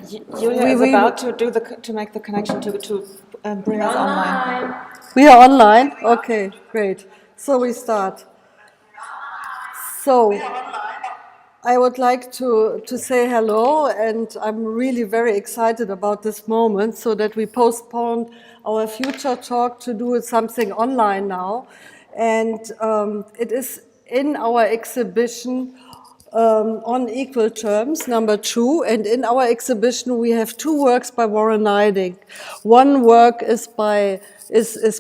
Julia is about to do to make the connection to bring us online. We are online? Okay, great. So we start. So I would like to say hello, and I'm really very excited about this moment, so that we postponed our future talk to do something online now. And it is in our exhibition on equal terms, number 2. And in our exhibition, we have 2 works by Warren Neidich. One work is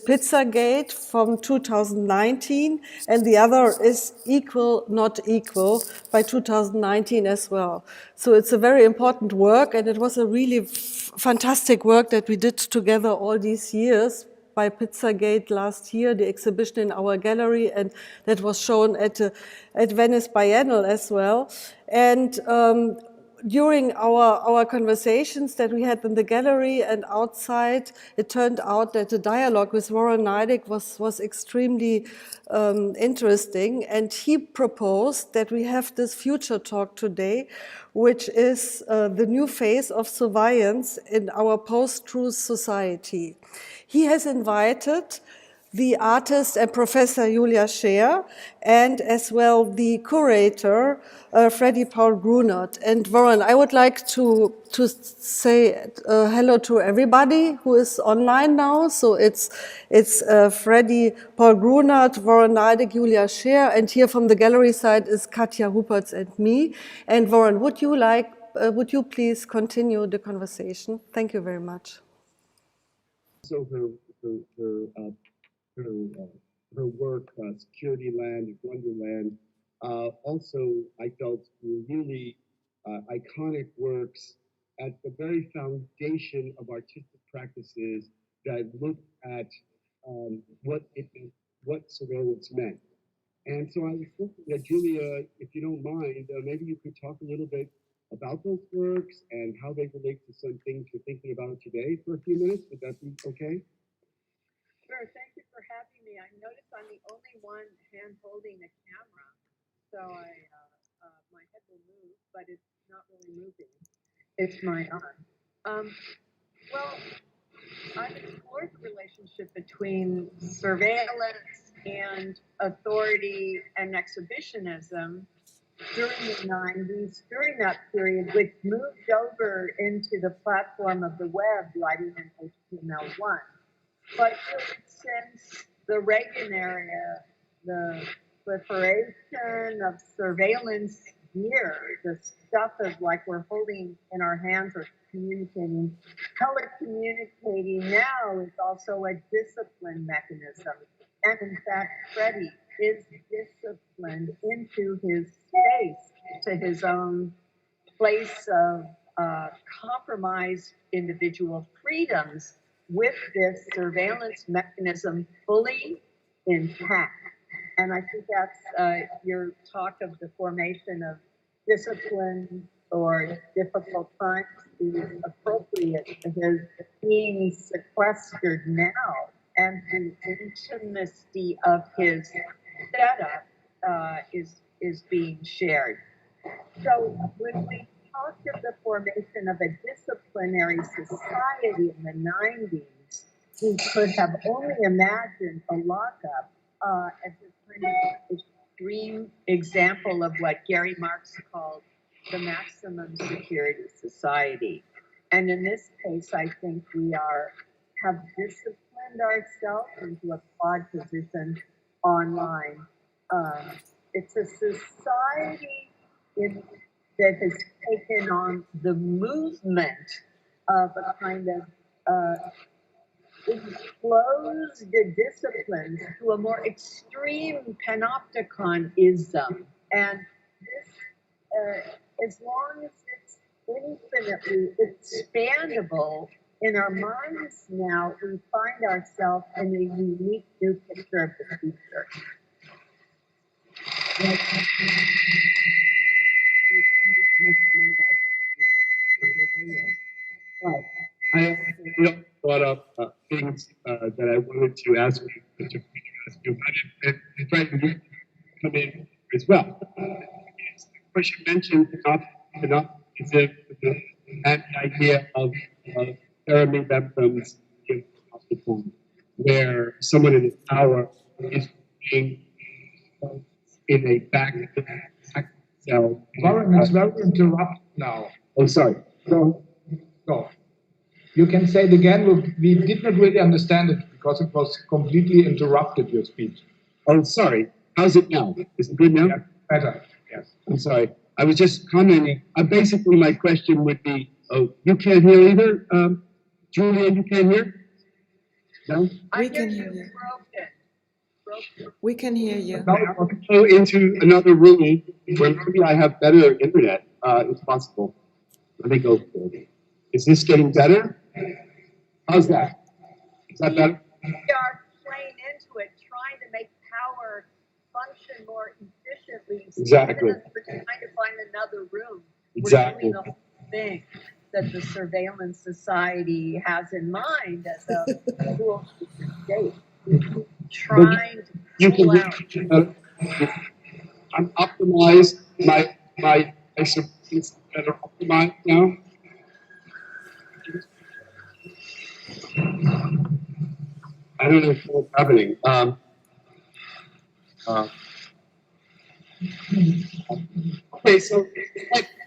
Pizzagate from 2019, and the other is Equal, Not Equal by 2019 as well. So it's a very important work, and it was a really fantastic work that we did together all these years by Pizzagate last year, the exhibition in our gallery, and that was shown at Venice Biennale as well. And during our conversations that we had in the gallery and outside, it turned out that the dialogue with Warren Neidich was extremely interesting, and he proposed that we have this future talk today, which is the new phase of surveillance in our post-truth society. He has invited the artist and Professor Julia Scher, and as well the curator, Freddy Grunert. And Warren, I would like to say hello to everybody who is online now. So it's Freddy Grunert, Warren Neidich, Julia Scher, and here from the gallery side is Katja Rupertz and me. And Warren, would you please continue the conversation? Thank you very much. So her work, Security Land, Wonderland, also I felt were really iconic works at the very foundation of artistic practices that look at what surveillance meant. And so I was thinking that, Julia, if you don't mind, maybe you could talk a little bit about those works and how they relate to some things you're thinking about today for a few minutes. Would that be okay? Sure, thank you for having me. I noticed I'm the only one hand holding a camera, so my head will move, but it's not really moving. It's my arm. Well, I've explored the relationship between surveillance and authority and exhibitionism during the 90s, during that period, which moved over into the platform of the web, writing in HTML1. But since the Reagan era, the proliferation of surveillance gear, the stuff of like we're holding in our hands or communicating, telecommunicating now is also a discipline mechanism. And in fact, Freddy is disciplined into his space, to his own place of compromised individual freedoms, with this surveillance mechanism fully intact. And I think that's your talk of the formation of discipline or difficult times is appropriate, because being sequestered now and the intimacy of his setup is being shared. So when we talked of the formation of a disciplinary society in the 90s, we could have only imagined a lockup as a kind of extreme example of what Gary Marx called the maximum security society. And in this case, I think we have disciplined ourselves into a quad position online. It's a society that has taken on the movement of a kind of enclosed disciplines to a more extreme panopticon-ism. And this, as long as it's infinitely expandable, in our minds now, we find ourselves in a unique new picture of the future. I brought up things that I wanted to ask you, about, and try to come in as well. Of course, you mentioned enough is the and the idea of Jeremy Bentham's hospital, where someone in power is being in a back cell. Warren, it's very interrupt now. Oh, sorry. So, you can say it again. We did not really understand it because it was completely interrupted, your speech. Oh, sorry. How's it now? Is it good now? Yeah, better, yes. I'm sorry. I was just commenting. Basically, my question would be, oh, you can't hear either? Julia, you can't hear? No? We can hear you. Broken. We can hear you. Now I will go into another room where maybe I have better internet. It's possible. Let me go. Is this getting better? How's that? Is that better? We are playing into it, trying to make power function more efficiently. So Exactly. even as we're trying to find another room. Exactly. We're doing the whole thing that the surveillance society has in mind as a tool to the state. Trying You to pull can. out. I'm optimized. My surveillance better optimized now. I don't know what's happening. Okay, so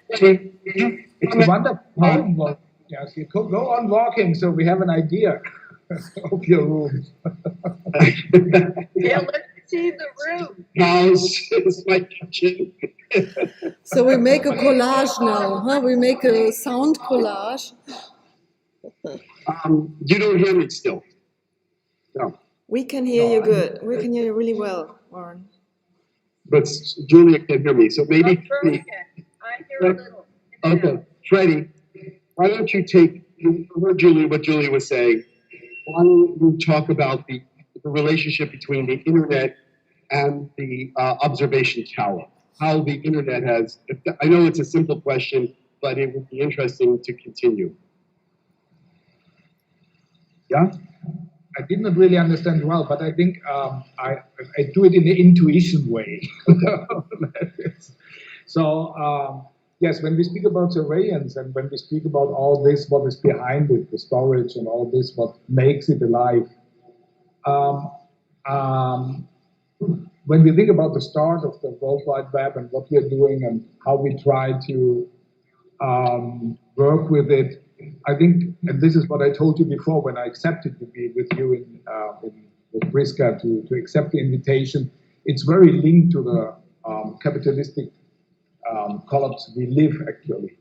it's a wonderful home. Yes, you could go on walking so we have an idea of your rooms. Yeah, let's see the room. house is my kitchen. So we make a collage now, huh? We make a sound collage. You don't hear me still. No. We can hear you good. We can hear you really well, Warren. But Julia can't hear me. So maybe Broken. I hear a little. okay, Freddy, why don't you take you heard Julia what Julia was saying? Why don't you talk about the relationship between the internet and the observation tower? How the internet has, I know it's a simple question, but it would be interesting to continue. Yeah? I did not really understand well, but I think I do it in the intuition way. So, yes, when we speak about surveillance and when we speak about all this, what is behind it, the storage and all this, what makes it alive, when we think about the start of the World Wide Web and what we are doing and how we try to work with it, I think, and this is what I told you before when I accepted to be with you with Briska to accept the invitation, it's very linked to the capitalistic collapse we live actually.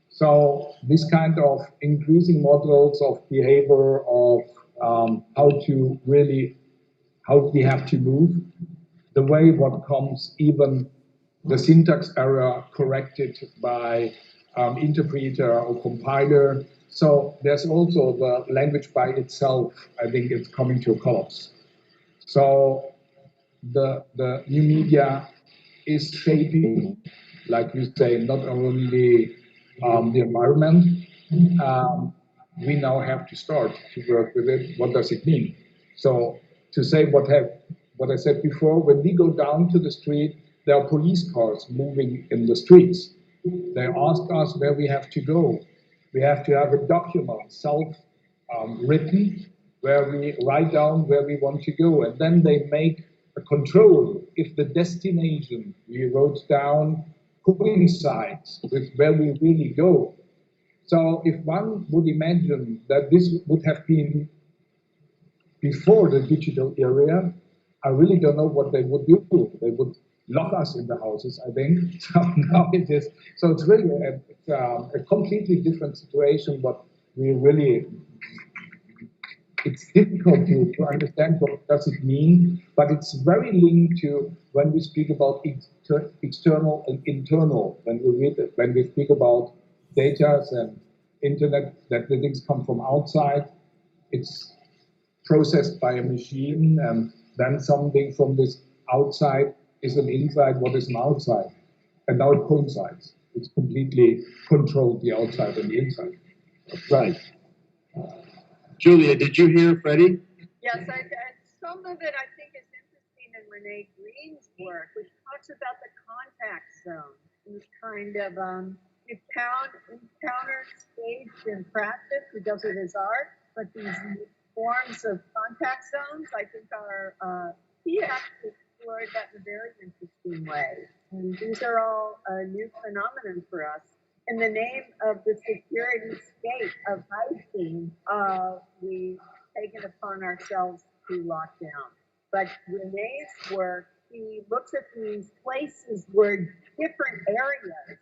So this kind of increasing models of behavior of how we have to move, the way what comes, even the syntax error corrected by interpreter or compiler. So there's also the language by itself, I think it's coming to a collapse. So the new media is shaping, like you say, not only the environment. We now have to start to work with it. What does it mean? So to say what I said before, when we go down to the street, there are police cars moving in the streets. They ask us where we have to go. We have to have a document, self-written, where we write down where we want to go. And then they make a control if the destination we wrote down coincides with where we really go. So if one would imagine that this would have been before the digital era, I really don't know what they would do. They would lock us in the houses, I think. So now it is. So it's really a completely different situation. But we really, it's difficult to understand what does it mean. But it's very linked to when we speak about external and internal. When we read it, when we speak about data and internet, that the things come from outside. It's processed by a machine, and then something from this outside is an inside, what is an outside. And now it coincides. It's completely controlled, the outside and the inside. Right. Julia, did you hear Freddy? Yes, some of it I think is interesting in Renee Green's work, which talks about the contact zone, and kind of encounters staged in practice. He does it as art, but these forms of contact zones, I think, are he actually explored that in a very interesting way. And these are all a new phenomenon for us. In the name of the security state of hiding, we've taken upon ourselves to lock down. But René's work, he looks at these places where different areas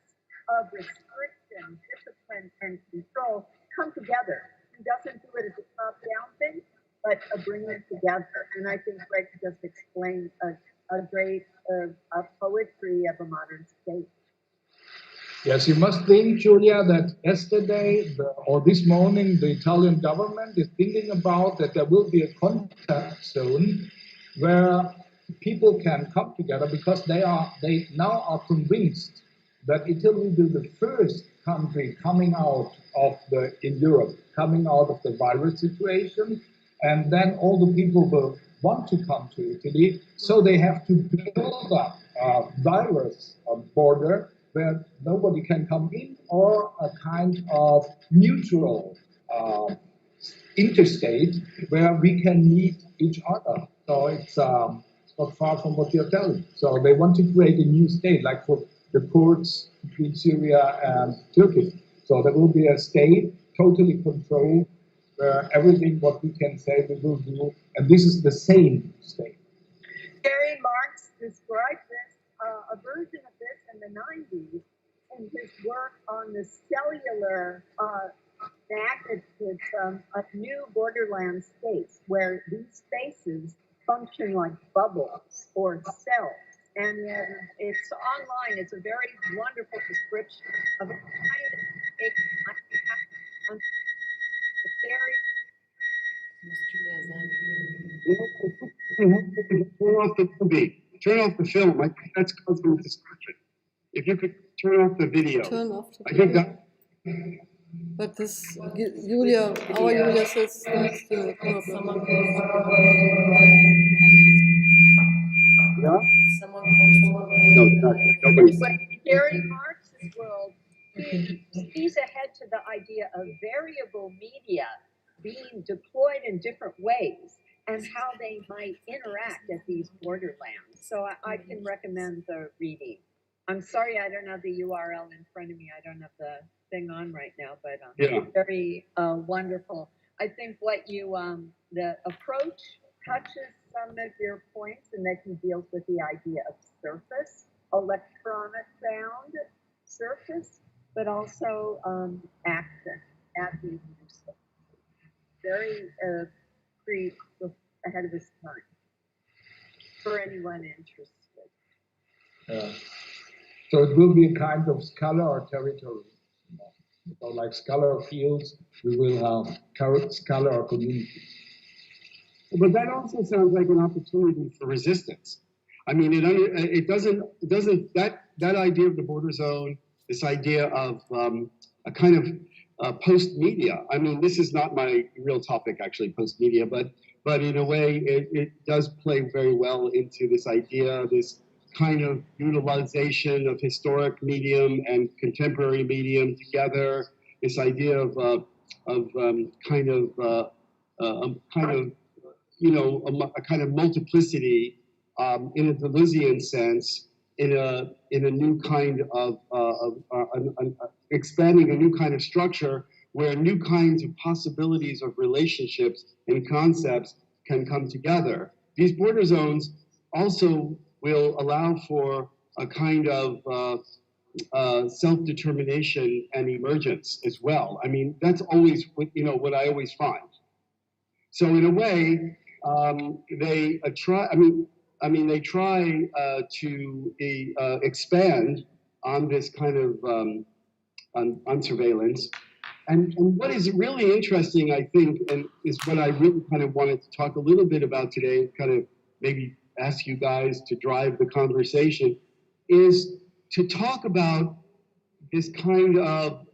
of restriction, discipline, and control come together. He doesn't do it as a top-down thing, but bring them together. And I think Fred just explained a great poetry of a modern state. Yes, you must think, Julia, that yesterday or this morning, the Italian government is thinking about that there will be a contact zone where people can come together because they now are convinced that Italy will be the first country coming out of in Europe, coming out of the virus situation, and then all the people will want to come to Italy, so they have to build up a virus border where nobody can come in, or a kind of neutral interstate where we can meet each other. So it's not far from what you're telling. So they want to create a new state, like for the Kurds between Syria and Turkey. So there will be a state totally controlled where everything what we can say we will do, and this is the same state. Gary Marx described this, a version of this in the 90s in his work on the cellular magnetism of new borderland states, where these spaces function like bubbles or cells. And it's online. It's a very wonderful description of a kind of Turn off the movie. Turn off the film. I think that's causing distraction. If you could turn off the video. Turn off the I think video. that. But this, Julia, our Julia says that's the problem. Yeah? Someone close to the mic. No, not. Nobody's. But Gary Marx's world, he sees ahead to the idea of variable media being deployed in different ways and how they might interact at these borderlands. So I can recommend the reading. I'm sorry I don't have the URL in front of me. I don't have the thing on right now, but very wonderful. I think what you, the approach touches some of your points, and that he deals with the idea of surface, electronic sound, surface, but also action at these uses. Very ahead of his time for anyone interested. Yeah. So it will be a kind of scalar territory. So like scalar fields, we will have scalar communities. But that also sounds like an opportunity for resistance. I mean, it doesn't that idea of the border zone, this idea of a kind of post-media. I mean, this is not my real topic, actually, post-media, but in a way, it does play very well into this idea, this kind of utilization of historic medium and contemporary medium together. This idea of kind of multiplicity in a Deleuzian sense, in a new kind of expanding a new kind of structure where new kinds of possibilities of relationships and concepts can come together. These border zones also will allow for a kind of self-determination and emergence as well. I mean, that's always what I always find. So in a way, they try. They try to expand on this kind of on surveillance. And what is really interesting, I think, and is what I really kind of wanted to talk a little bit about today, kind of maybe ask you guys to drive the conversation, is to talk about this kind of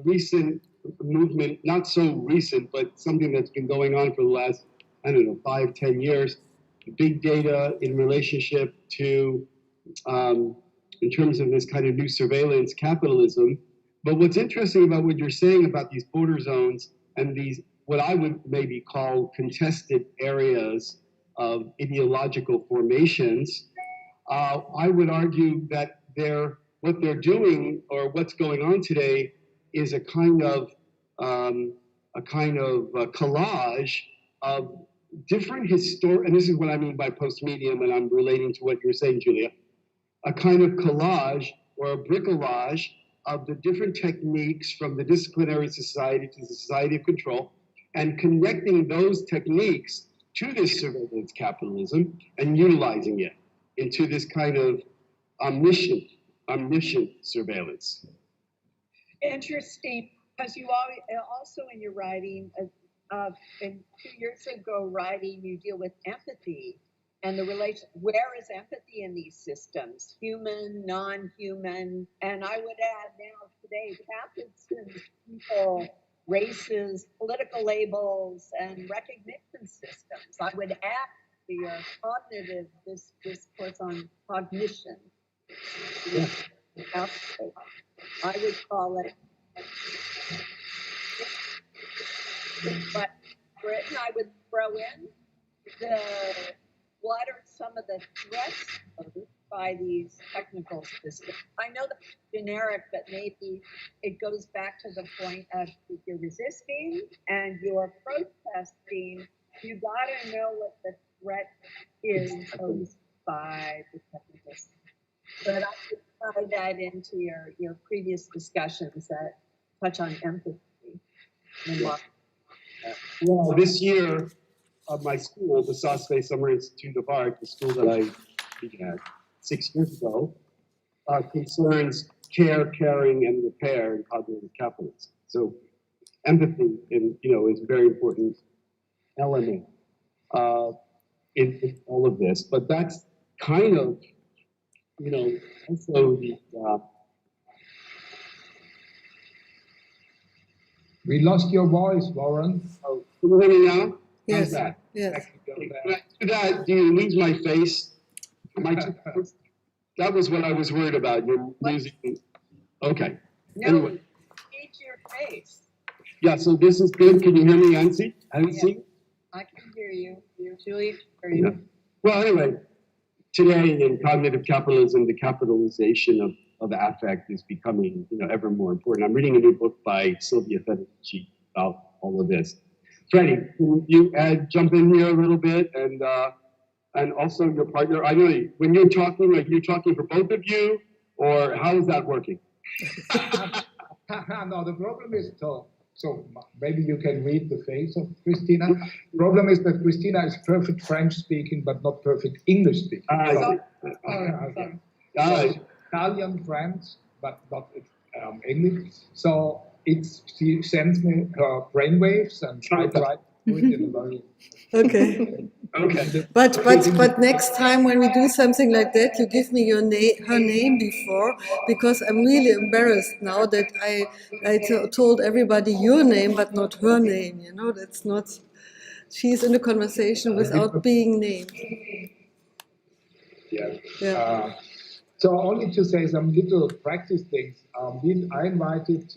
recent movement, not so recent, but something that's been going on for the last, 5-10 years, big data in relationship to, in terms of this kind of new surveillance capitalism, But what's interesting about what you're saying about these border zones and these, what I would maybe call contested areas of ideological formations, I would argue that what they're doing or what's going on today is a kind of collage of different and this is what I mean by post-medium, and I'm relating to what you're saying, Julia, a kind of collage or a bricolage of the different techniques from the disciplinary society to the society of control, and connecting those techniques to this surveillance capitalism and utilizing it into this kind of omniscient surveillance. Interesting, because you also in your writing, in 2 years ago writing, you deal with empathy and the relation. Where is empathy in these systems? Human, non-human, and I would add now today, pathogens, people, races, political labels, and recognition systems. I would add to your cognitive this discourse on cognition. Yeah. I would call it. But Britain, I would throw in what are some of the threats posed by these technical systems? I know that's generic, but maybe it goes back to the point of if you're resisting and you're protesting, you got to know what the threat is posed by the technical system. But I would tie that into your previous discussions that touch on empathy. Well, this year, my school, the Sasve Summer Institute of Art, the school that I began 6 years ago, concerns care, caring, and repair in cognitive capitalism. So empathy, is a very important element in all of this. But that's kind of, also the. We lost your voice, Warren. Oh, can you hear me now? Yes. How's that? Yes. Do that, do you lose my face? That was what I was worried about. You're losing. Okay. No, Anyway. need your face. Yeah, so this is good. Can you hear me, Nancy? I can hear you. Julie, can hear you. Yeah. Well, anyway, today in cognitive capitalism, the capitalization of affect is becoming, ever more important. I'm reading a new book by Silvia Federici about all of this. Freddy, can you jump in here a little bit, and also your partner? I know when you're talking, you're talking for both of you, or how is that working? No, the problem is so maybe you can read the face of Christina. The problem is that Christina is perfect French speaking, but not perfect English speaking. Italian, French, but not English. So she sends me her brainwaves, and I try to do it in a very Okay. Okay. But next time when we do something like that, you give me her name before, because I'm really embarrassed now that I told everybody your name but not her name. That's not. She's in the conversation without being named. Yeah. So only to say some little practice things. I invited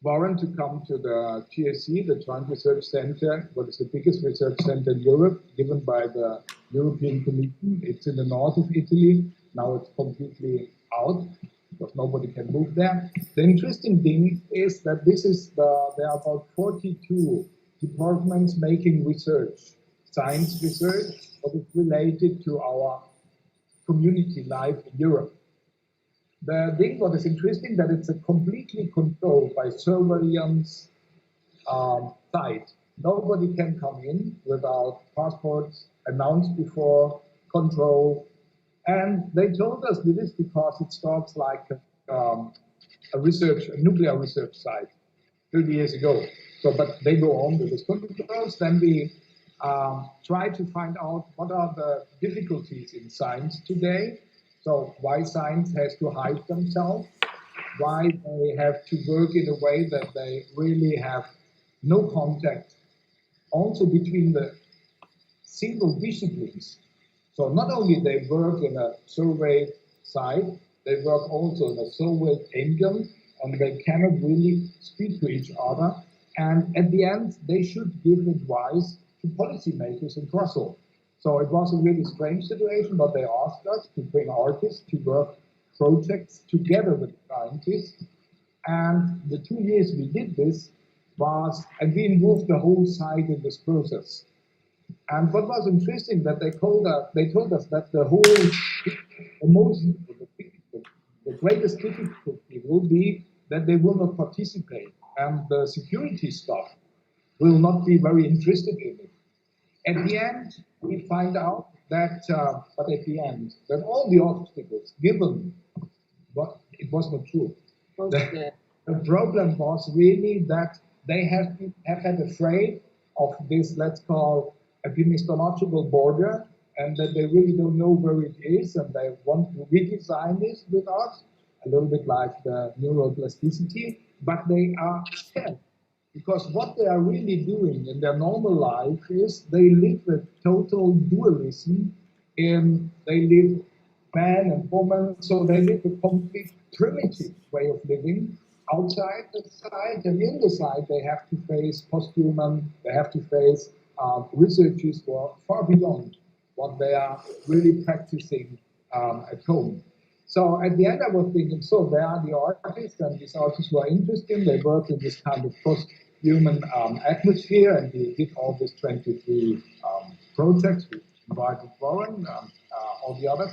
Warren to come to the GSC, the Joint Research Center, what is the biggest research center in Europe, given by the European Commission. It's in the north of Italy. Now it's completely out, because nobody can move there. The interesting thing is that there are about 42 departments making research, science research, what is related to our community life in Europe. The thing what is interesting that it's a completely controlled by surveillance site. Nobody can come in without passports announced before, control. And they told us this is because it starts like a nuclear research site 30 years ago. So, but they go on with this controls. Then we try to find out what are the difficulties in science today. So why science has to hide themselves, why they have to work in a way that they really have no contact also between the single disciplines. So not only they work in a survey site, They work also in the Soviet Union, and they cannot really speak to each other. And at the end, they should give advice to policymakers in Brussels. So it was a really strange situation, but they asked us to bring artists to work projects together with scientists. And the 2 years we did this and we involved the whole site in this process. And what was interesting that they told us that the greatest difficulty will be that they will not participate, and the security staff will not be very interested in it. At the end, we find out that, that all the obstacles given, but it was not true. The problem was really that they have had afraid of this, let's call, epistemological border, and that they really don't know where it is, and they want to redesign this with us, a little bit like the neuroplasticity, but they are scared. Because what they are really doing in their normal life is they live a total dualism, they live man and woman, so they live a complete primitive way of living. Outside the site and in the site, they have to face post-human, they have to face researches who are far beyond what they are really practicing at home. So at the end, I was thinking, so there are the artists, and these artists who are interesting, they work in this kind of post-human atmosphere, and we did all these 23 projects. We invited Warren, all the others.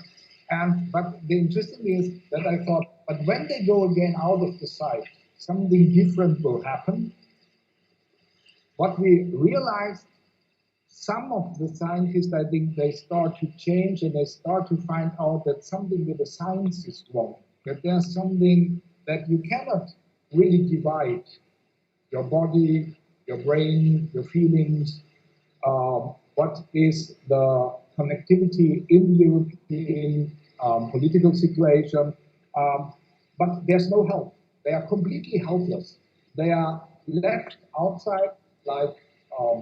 But the interesting is that I thought, but when they go again out of the site, something different will happen. What we realized, some of the scientists, I think they start to change and they start to find out that something with the science is wrong, that there's something that you cannot really divide your body, your brain, your feelings, what is the connectivity in the European political situation, but there's no help. They are completely helpless. They are left outside like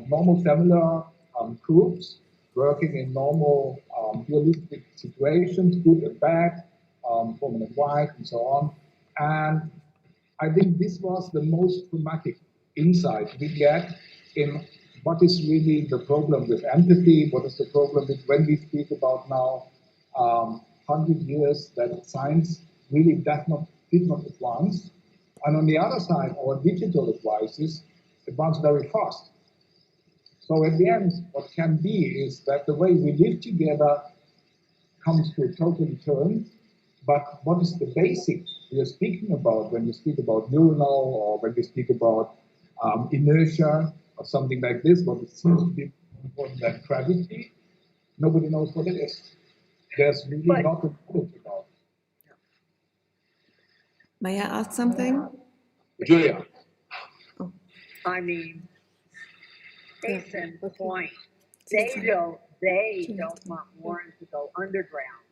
normal familiar groups, working in normal dualistic situations, good and bad, woman and wife, and so on. And I think this was the most traumatic insight we get in what is really the problem with empathy, what is the problem with when we speak about now 100 years that science really did not advance. And on the other side, our digital advices advance very fast. So at the end, what can be is that the way we live together comes to a total turn. But what is the basic we are speaking about when we speak about neuronal or when we speak about inertia or something like this, what it seems to be important than gravity, nobody knows what it is. There's really not a knowledge about it. May I ask something? Julia. I mean, case in point, they don't want Warren to go underground,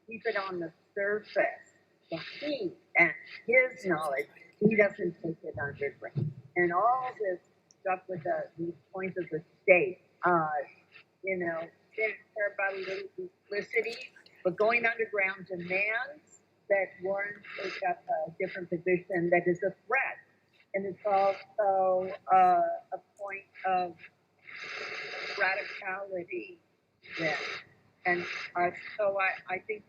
keep it on the surface. So he and his knowledge, he doesn't take it underground. And all this stuff with these points of the state, they don't care about a little duplicity, but going underground demands that Warren take up a different position that is a threat. And it's also a point of radicality then. And so I think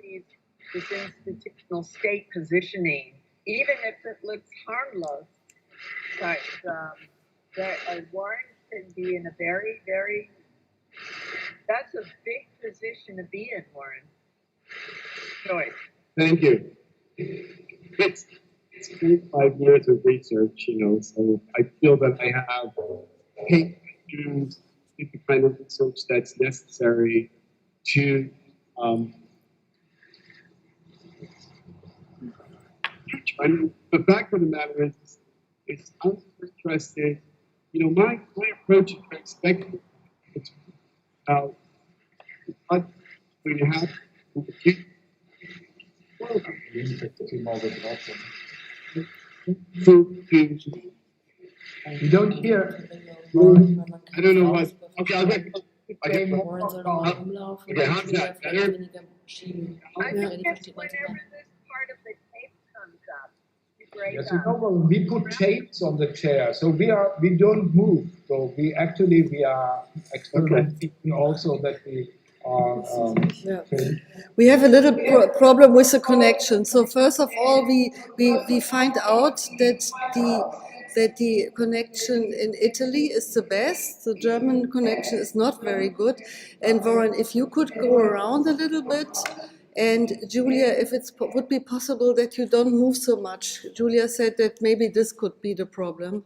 this institutional state positioning, even if it looks harmless, but Warren can be in a very, very, that's a big position to be in, Warren. Joyce. Thank you. It's 25 years of research, so I feel that I have paid to the kind of research that's necessary to the fact of the matter is I'm interested, my approach is very speculative. It's about what's going to happen in the future. You don't hear. I don't know what. Okay, Warren's okay, how's that better? I think it's whenever this part of the tape comes up, you break Yes, up. we put tapes on the chair, so we don't move. So we are experimenting also that we are. Yeah. We have a little problem with the connection. So first of all, we find out that the connection in Italy is the best. The German connection is not very good. And Warren, if you could go around a little bit, and Julia, if it would be possible that you don't move so much. Julia said that maybe this could be the problem.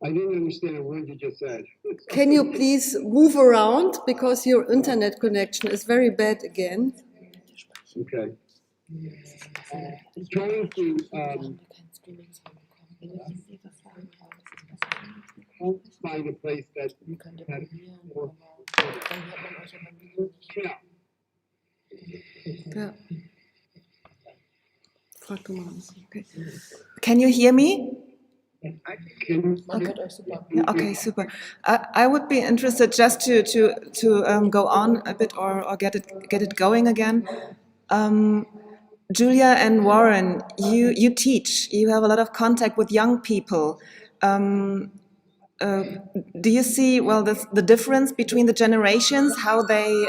I didn't understand a word you just said. Can you please move around because your internet connection is very bad again? Okay. I'm trying to find a place that has more. Yeah. Yeah. Frag du mal. Okay. Can you hear me? Can, Yeah, okay, super. I would be interested just to go on a bit or get it going again. Julia and Warren, you teach. You have a lot of contact with young people. Do you see the difference between the generations, how they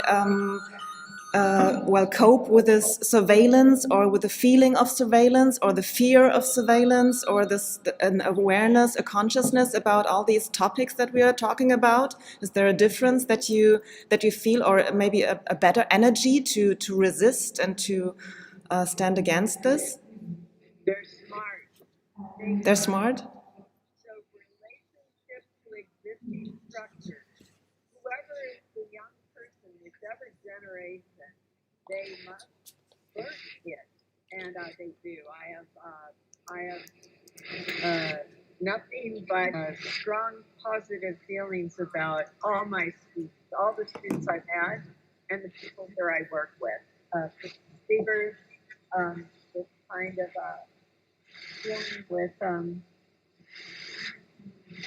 cope with this surveillance or with the feeling of surveillance or the fear of surveillance or an awareness, a consciousness about all these topics that we are talking about? Is there a difference that you feel, or maybe a better energy to resist and to stand against this? They're smart. They're smart? So relationship to existing structures. Whoever is the young person, whichever generation, they must learn it, and they do. I have nothing but strong positive feelings about all my students, all the students I've had, and the people that I work with. Receivers, this kind of feeling with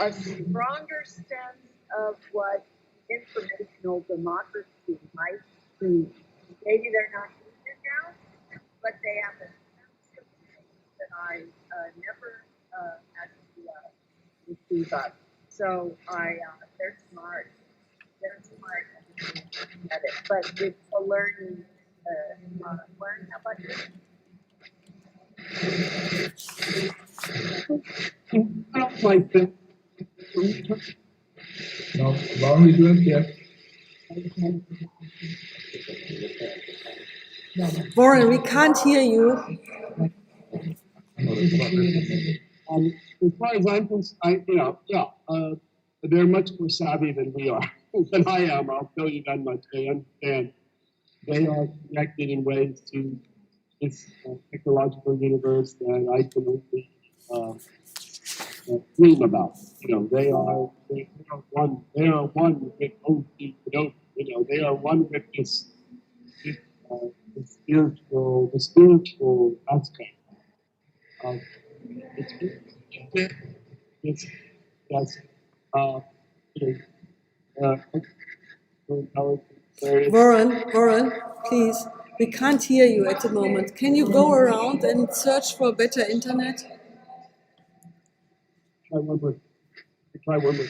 a stronger sense of what informational democracy might be. Maybe they're not using it now, but they have a sense of things that I never had to receive of. So they're smart. They're smart and at it. But it's a learning. Learn. How about you? I don't like that. No, why are we doing here? Warren, we can't hear you. As far as I'm concerned, they're much more savvy than we are, than I am. I'll tell you that much. They understand. They are connected in ways to this technological universe that I can only dream about. They are one. They are one with OT. They are one with this the spiritual aspect of it's yes, Warren, please. We can't hear you at the moment. Can you go around and search for better internet? Try one more. Try one more.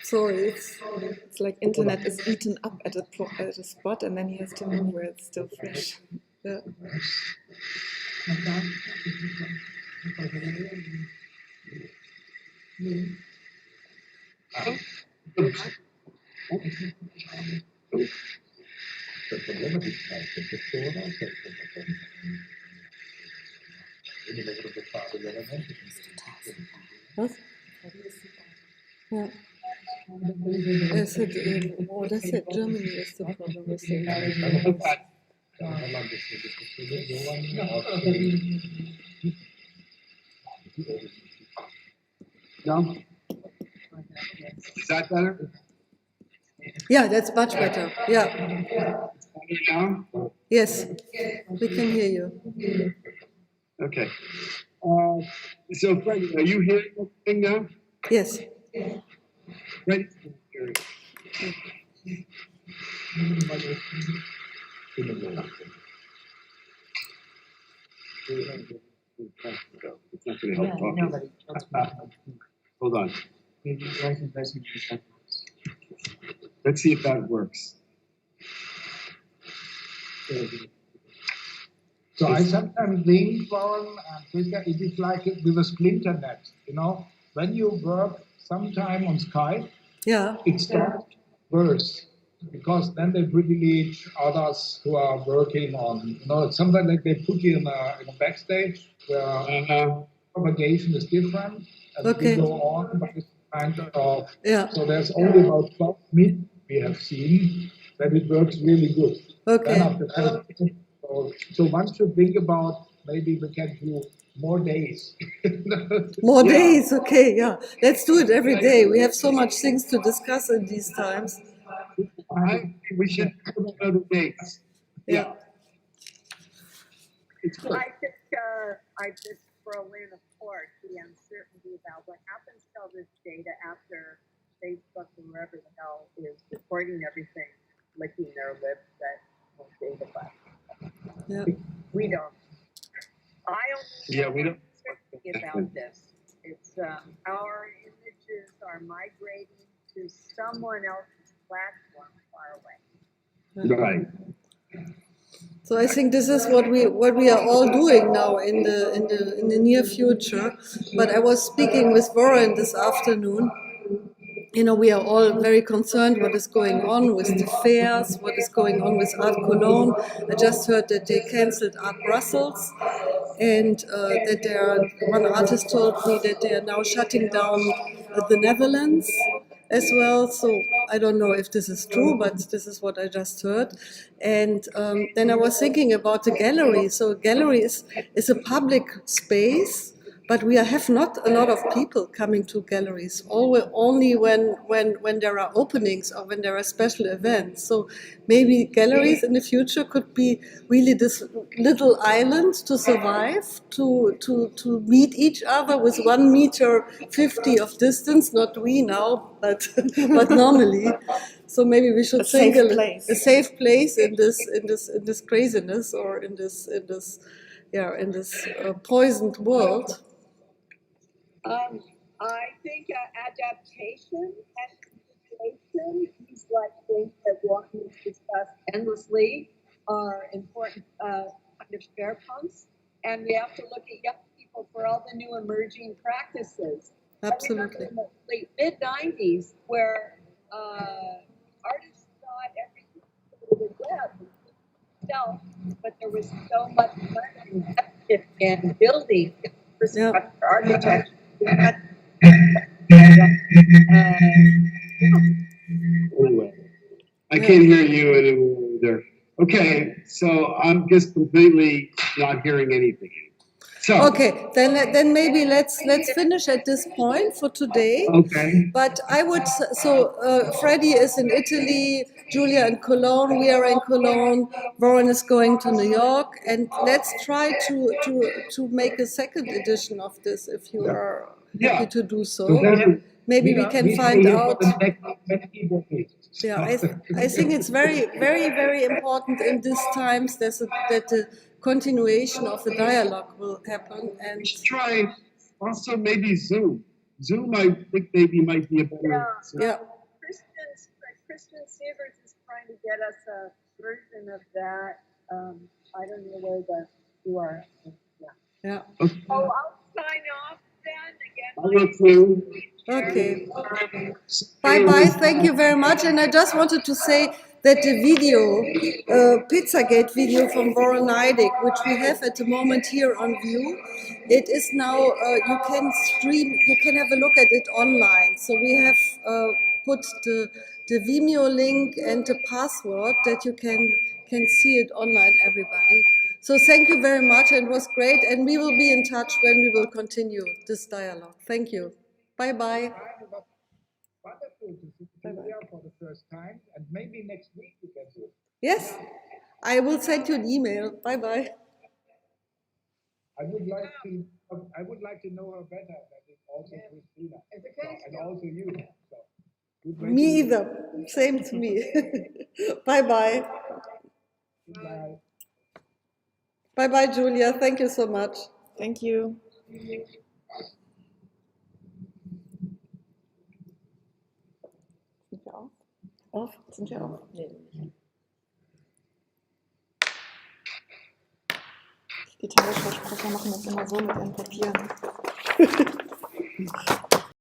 Sorry, It's like internet is eaten up at a spot, and then he has to move where it's still fresh. Yeah. Was? Yeah. I said, I said Germany is the problem with the internet. No? Is that better? Yeah, that's much better. Yeah. Now? Yes, we can hear you. Okay. So, Freddy, are you hearing everything now? Yes. Freddy's not hearing. It's not going to help talking. Hold on. Let's see if that works. So I sometimes think, Warren, it is like with a splinter net, you know, when you work sometime on Skype, Yeah. it starts worse because then they privilege others who are working on, you know, sometimes like they put you in a backstage where propagation is different and Okay. we go on, but it's kind of, Yeah. so there's only about 12 minutes we have seen that it works really good. Okay. Then after 12 minutes, so one should think about maybe we can do more days. More days, okay, yeah. Let's do it every day. We have so much things to discuss in these times. We should have other dates. Yeah. It's good. I think I just throw in, of course, the uncertainty about what happens to all this data after Facebook and wherever the hell is recording everything, licking their lips at no data file. Yeah. We don't. I only We don't. uncertainty about this. It's our images are migrating to someone else's platform far away. Right. So I think this is what we are all doing now in the near future. But I was speaking with Warren this afternoon. You know, we are all very concerned what is going on with the fairs, what is going on with Art Cologne. I just heard that they cancelled Art Brussels, and that one artist told me that they are now shutting down the Netherlands as well. So I don't know if this is true, but this is what I just heard. And then I was thinking about the gallery. So a gallery is a public space, but we have not a lot of people coming to galleries, only when there are openings or when there are special events. So maybe galleries in the future could be really this little island to survive, to meet each other with 1.50 meters of distance, not we now, but but normally. So maybe we should think a safe place in this craziness, or in this poisoned world. I think adaptation and communication, these like things that Walker has discussed endlessly, are important kind of Schwerpunkts. And we have to look at young people for all the new emerging practices. Absolutely. I remember in the late mid-90s where artists thought everything was the web itself, but there was so much learning and building infrastructure, architecture. Anyway, I can't hear you anymore either. Okay, so I'm just completely not hearing anything. So Okay, then maybe let's finish at this point for today. Okay. But I would Freddy is in Italy, Julia in Cologne, we are in Cologne, Warren is going to New York, and let's try to make a second edition of this if you are happy to do so. Maybe we can find out. Yeah, I think it's very, very, very important in these times that the continuation of the dialogue will happen. And we should try also maybe Zoom. Zoom, I think maybe might be a better. Yeah. Kristen Sievers is trying to get us a version of that. I don't know where you are. Yeah. Okay. Oh, I'll sign off then again. I'll look through. Okay. Bye-bye. Thank you very much. And I just wanted to say that the video, Pizzagate video from Warren Neidich, which we have at the moment here on view, it is now, you can stream, you can have a look at it online. So we have put the Vimeo link and the password that you can see it online, everybody. So thank you very much, and it was great, and we will be in touch when we will continue this dialogue. Thank you. Bye-bye. Wonderful to see Julia for the first time, and maybe next week we can do it. Yes, I will send you an email. Bye-bye. I would like to know her better than also Christina, and also you. So. Good Me either. Same to me. Bye-bye. Goodbye. Bye-bye, Julia. Thank you so much. Thank you. Sind wir auf? Auf. Sind wir auf? Nee. Die Tagesschau-Sprecher machen das immer so mit ihren Papieren.